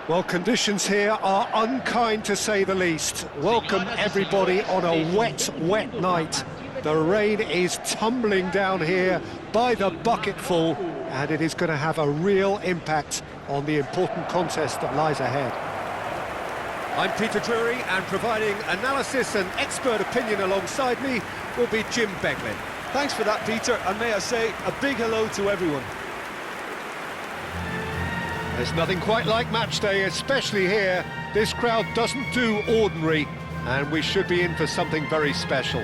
Well, conditions here are unkind to say the least. Welcome everybody on a wet, wet night. The rain is tumbling down here by the bucketful, and it is going to have a real impact on the important contest that lies ahead. I'm Peter Drury, and providing analysis and expert opinion alongside me will be Jim Beglin. Thanks for that, Peter, and may I say a big hello to everyone. There's nothing quite like match day, especially here. This crowd doesn't do ordinary, and we should be in for something very special.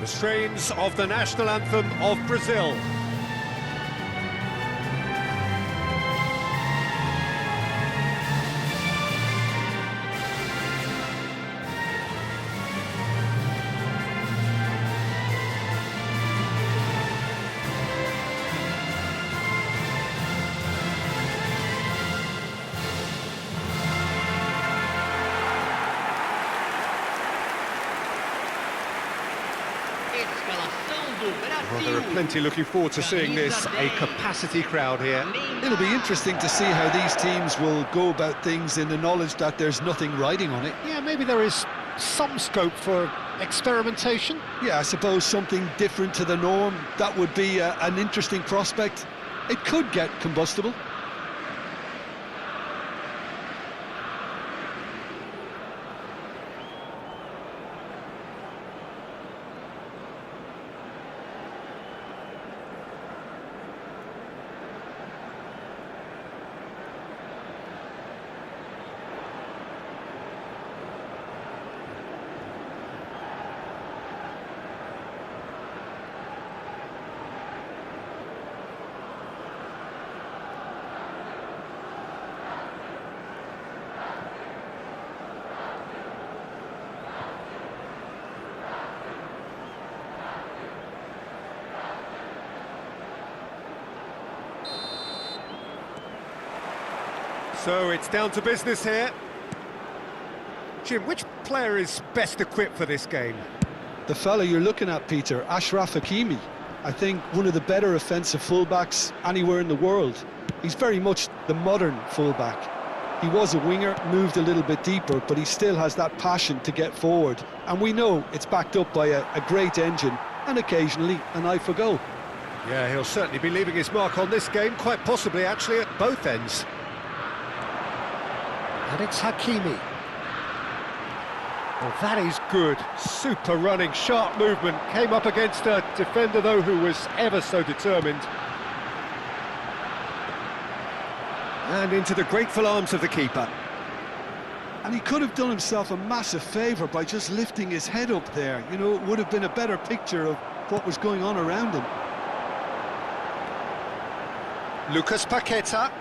The strains of the national anthem of Brazil. Well, there are plenty looking forward to seeing this, a capacity crowd here. It'll be interesting to see how these teams will go about things in the knowledge that there's nothing riding on it. Yeah, maybe there is some scope for experimentation. Yeah, I suppose something different to the norm. That would be an interesting prospect. It could get combustible. So it's down to business here. Jim, which player is best equipped for this game? The fella you're looking at, Peter, Achraf Hakimi. I think one of the better offensive fullbacks anywhere in the world. He's very much the modern fullback. He was a winger, moved a little bit deeper, but he still has that passion to get forward. And we know it's backed up by a great engine and occasionally an eye for goal. Yeah, he'll certainly be leaving his mark on this game, quite possibly actually at both ends. And it's Hakimi. Well, that is good. Super running, sharp movement. Came up against a defender, though, who was ever so determined. And into the grateful arms of the keeper. And he could have done himself a massive favour by just lifting his head up there. You know, it would have been a better picture of what was going on around him. Lucas Paqueta.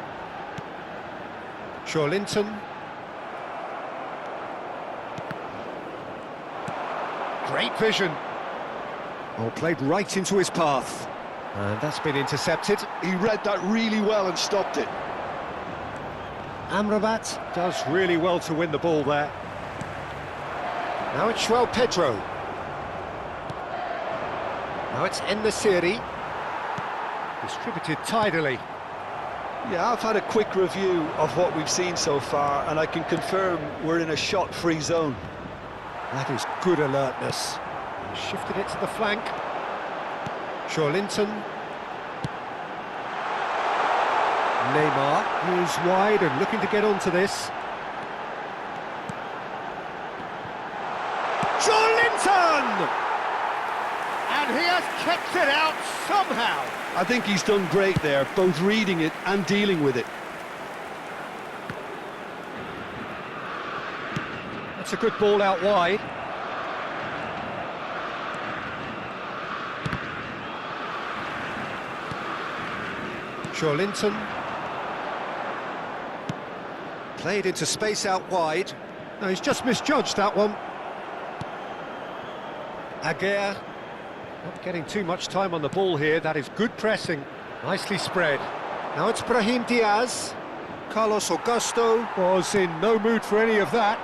Linton. Great vision. Oh, played right into his path. And that's been intercepted. He read that really well and stopped it. Amrabat does really well to win the ball there. Now it's João Pedro. Now it's En-Nesyri. Distributed tidily. Yeah, I've had a quick review of what we've seen so far, and I can confirm we're in a shot-free zone. That is good alertness. He shifted it to the flank. Linton. Neymar moves wide and looking to get onto this. Linton! And he has kept it out somehow. I think he's done great there, both reading it and dealing with it. That's a good ball out wide. Linton. Played into space out wide. No, he's just misjudged that one. Aguirre. Not getting too much time on the ball here. That is good pressing. Nicely spread. Now it's Brahim Diaz. Carlos Augusto was in no mood for any of that.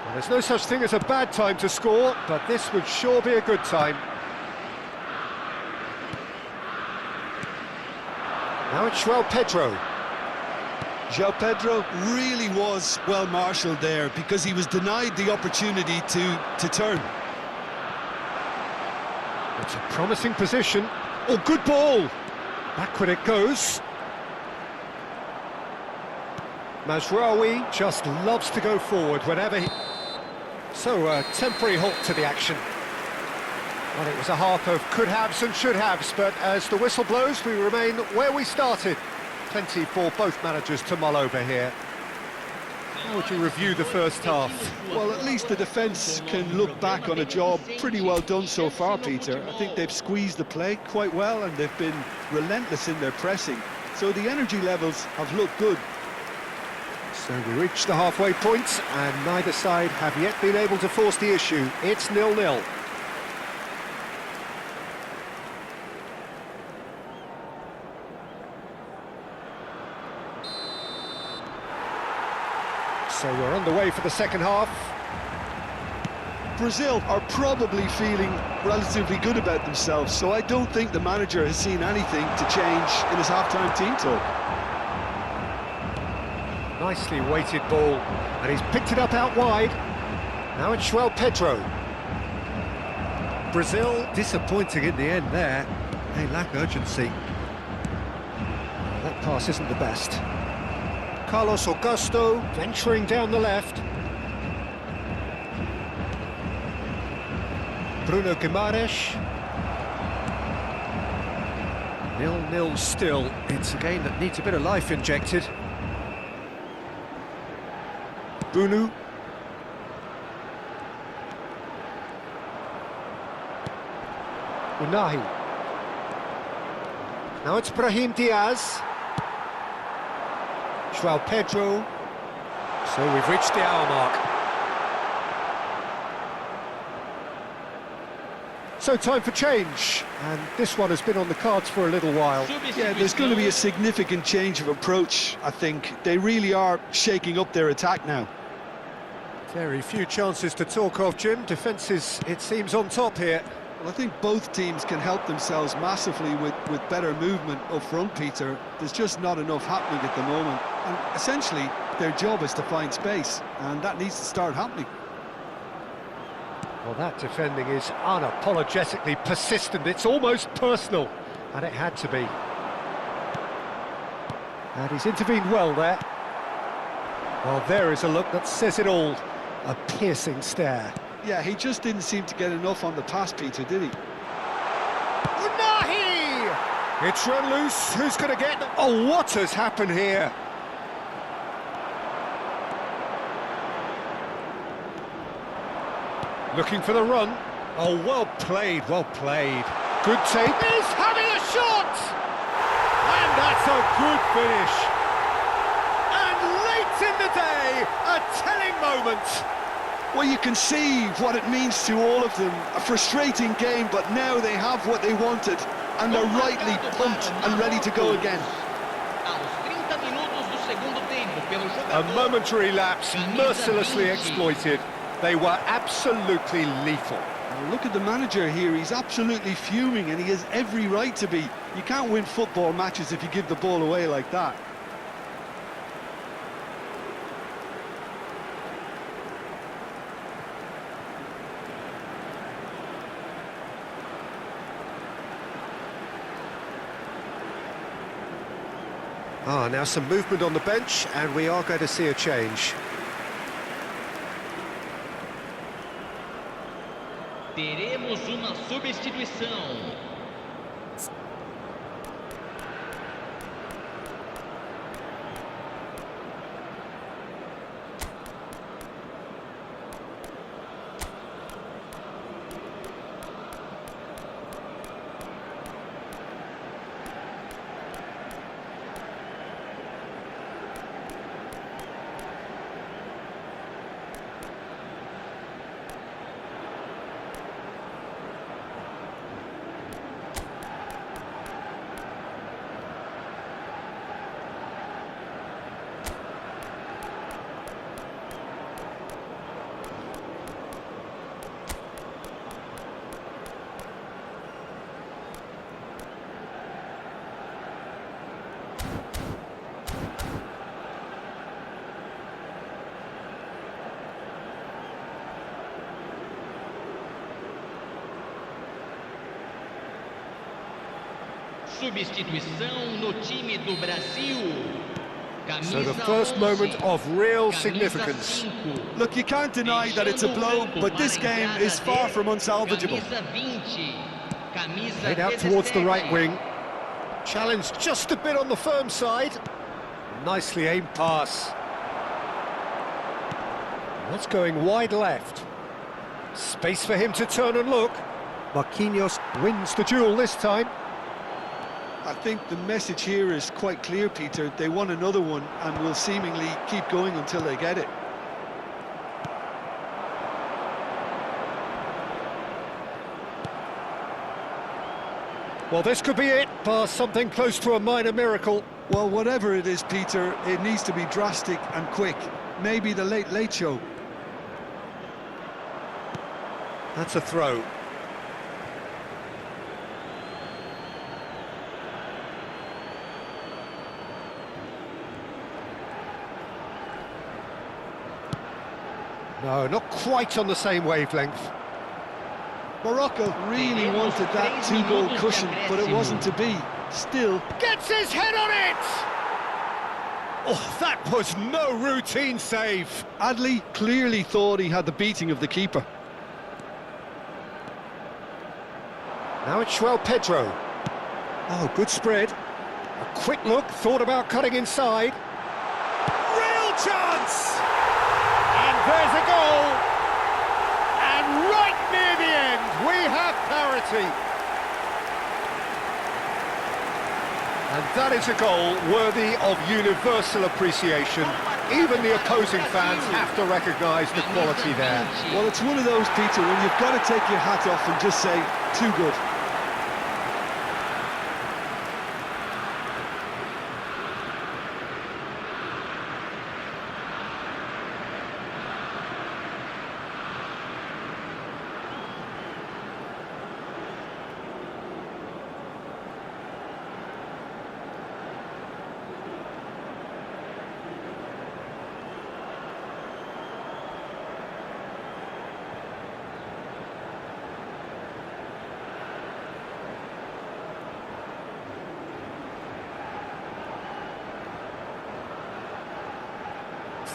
Well, there's no such thing as a bad time to score, but this would sure be a good time. Now it's João Pedro. João Pedro really was well marshalled there because he was denied the opportunity to turn. It's a promising position. Oh, good ball! Backward it goes. Mazraoui just loves to go forward whenever he... So, a temporary halt to the action. Well, it was a half of could-haves and should-haves, but as the whistle blows, we remain where we started. Plenty for both managers to mull over here. How would you review the first half? Well, at least the defence can look back on a job pretty well done so far, Peter. I think they've squeezed the play quite well and they've been relentless in their pressing. So the energy levels have looked good. So we reached the halfway point and neither side have yet been able to force the issue. It's 0-0. So we're underway for the second half. Brazil are probably feeling relatively good about themselves, so I don't think the manager has seen anything to change in his half-time team talk. Nicely weighted ball, and he's picked it up out wide. Now it's João Pedro. Brazil disappointing in the end there. They lack urgency. That pass isn't the best. Carlos Augusto venturing down the left. Bruno Guimaraes. 0-0 still. It's a game that needs a bit of life injected. Bunu. Unahi. Now it's Brahim Diaz. João Pedro. So we've reached the hour mark. So time for change, and this one has been on the cards for a little while. Yeah, there's going to be a significant change of approach, I think. They really are shaking up their attack now. Very few chances to talk of, Jim. Defence is, it seems, on top here. Well, I think both teams can help themselves massively with better movement up front, Peter. There's just not enough happening at the moment. And essentially, their job is to find space, and that needs to start happening. Well, that defending is unapologetically persistent. It's almost personal, and it had to be. And he's intervened well there. Well, there is a look that says it all. A piercing stare. Yeah, he just didn't seem to get enough on the pass, Peter, did he? Unahi! It's run loose. Who's going to get... Oh, what has happened here? Looking for the run. Oh, well played, well played. Good take. He's having a shot! And that's a good finish. And late in the day, a telling moment. Well, you can see what it means to all of them. A frustrating game, but now they have what they wanted, and they're rightly pumped and ready to go again. A momentary lapse, mercilessly exploited. They were absolutely lethal. Well, look at the manager here. He's absolutely fuming, and he has every right to be. You can't win football matches if you give the ball away like that. Now some movement on the bench, and we are going to see a change. Teremos uma substituição. Substituição no time do Brasil. So the first moment of real significance. Look, you can't deny that it's a blow, but this game is far from unsalvageable. Head out towards the right wing. Challenge just a bit on the firm side. Nicely aimed pass. That's going wide left. Space for him to turn and look. Marquinhos wins the duel this time. I think the message here is quite clear, Peter. They want another one and will seemingly keep going until they get it. Well, this could be it, past something close to a minor miracle. Well, whatever it is, Peter, it needs to be drastic and quick. Maybe the late show. That's a throw. No, not quite on the same wavelength. Morocco really wanted that two-goal cushion, but it wasn't to be. Still, gets his head on it! Oh, that was no routine save. Adley clearly thought he had the beating of the keeper. Now it's João Pedro. Oh, good spread. A quick look, thought about cutting inside. Real chance! And there's a goal! And right near the end, we have parity. And that is a goal worthy of universal appreciation. Even the opposing fans have to recognise the quality there. Well, it's one of those, Peter, when you've got to take your hat off and just say, too good.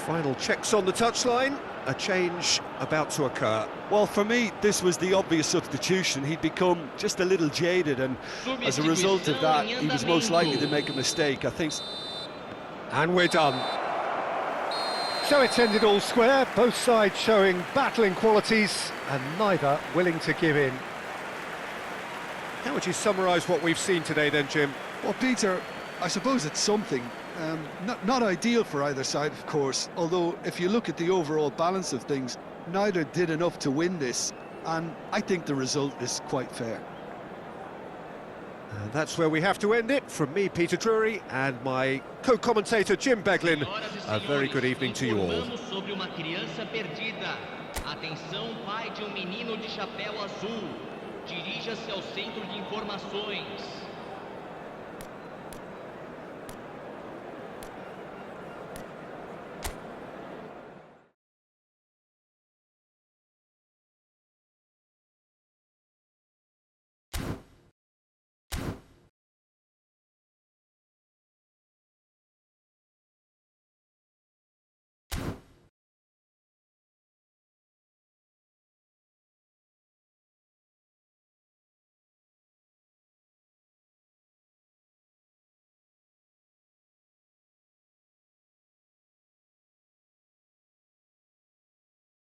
Final checks on the touchline, a change about to occur. Well, for me, this was the obvious substitution. He'd become just a little jaded, and as a result of that, he was most likely to make a mistake, I think. And we're done. So it's ended all square, both sides showing battling qualities, and neither willing to give in. How would you summarise what we've seen today then, Jim? Well, Peter, I suppose it's something. Not ideal for either side, of course, although if you look at the overall balance of things, neither did enough to win this, and I think the result is quite fair. And that's where we have to end it. From me, Peter Drury, and my co-commentator, Jim Beglin, a very good evening to you all. Sobre uma criança perdida. Atenção, pai de menino de chapéu azul. Dirija-se ao centro de informações.